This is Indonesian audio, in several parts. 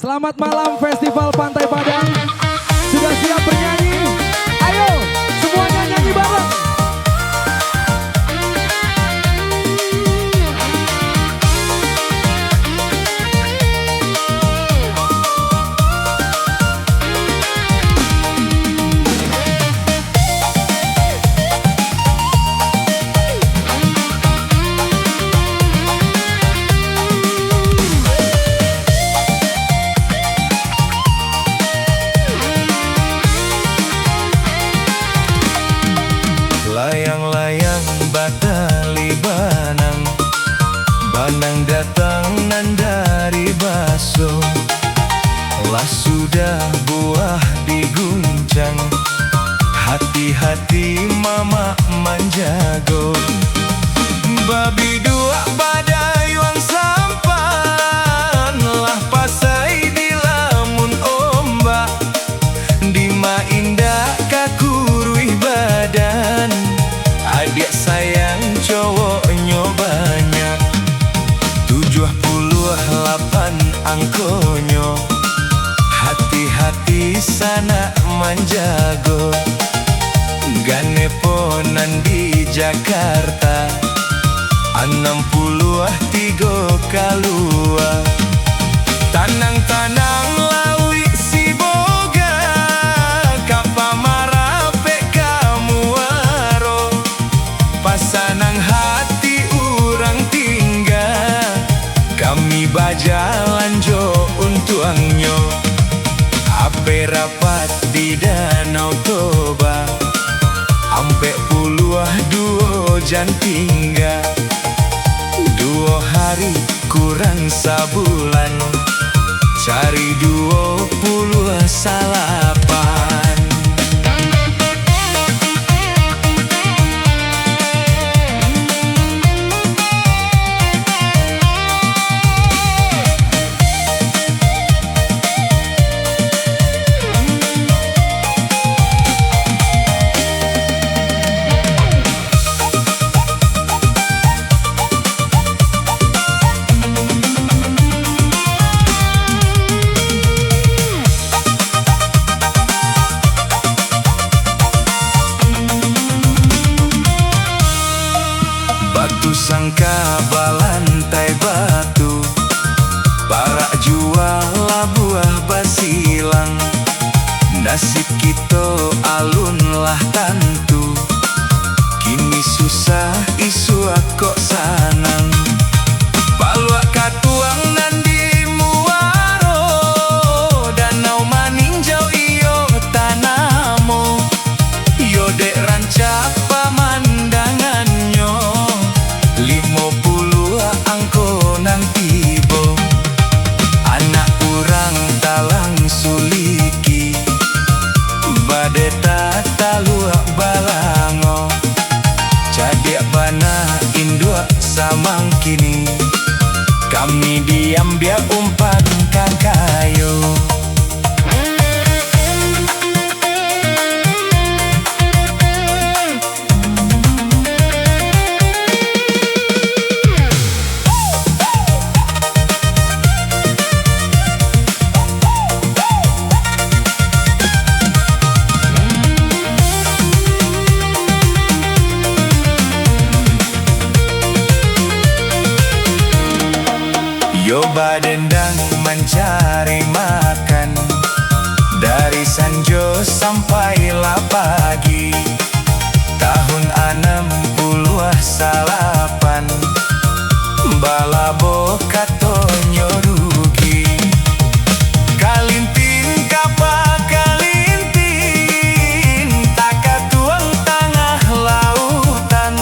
Selamat malam Festival Pantai Padang. Sudah siap bernyanyi? Ayo semuanya nyanyi bareng. Layang-layang batali banang, banang datang nan dari baso. Lah sudah buah diguncang, hati-hati mama manjago. Babi dua badai wang sampan, lah pasai di lamun ombak. Dima indah kakurui badan, adik sayang cowoknya banyak. 78 angkonyo, hati-hati sana manjago. Gane ponan di Jakarta, 63 kalua. Tanang-tanang lawi si boga, kapa marape kamu waro. Pasanang hati urang tinggal, kami bajalan jo untuangnya. Ape rapat di Danau Toba, ampe puluh duo jan tinggal. 2 hari kurang sabulan, cari 20 salapan. Batu sangka balantai batu, para jual buah basilang. Nasib kita alun lah tantu, kini susah isu kok sanang. Balua katuang nandi muaro, danau maninjau iyo tanamo. Yo dek rancak pemandangannya, 50 angkonan tibo. Anak urang talang suliki, badeta talua balango. Cadik bana indua samang kini, kami diam biar umpan kakayo. Yo badendang mencari makan, dari Sanjo sampai lah pagi. Tahun 68, balabo katonyo rugi. Kalintin kapa kalintin, taka tuang tengah lautan.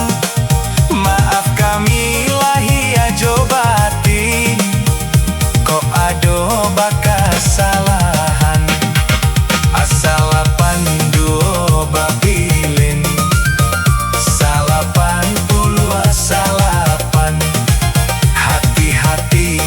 Maaf kami lahia jobati, kok ado bakas salahan. Asalapan duo babilin, salapan puluh salapan. Hati-hati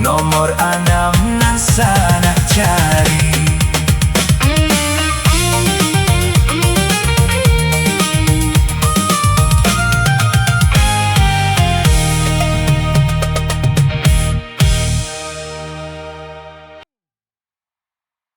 Nomor 6 nan sana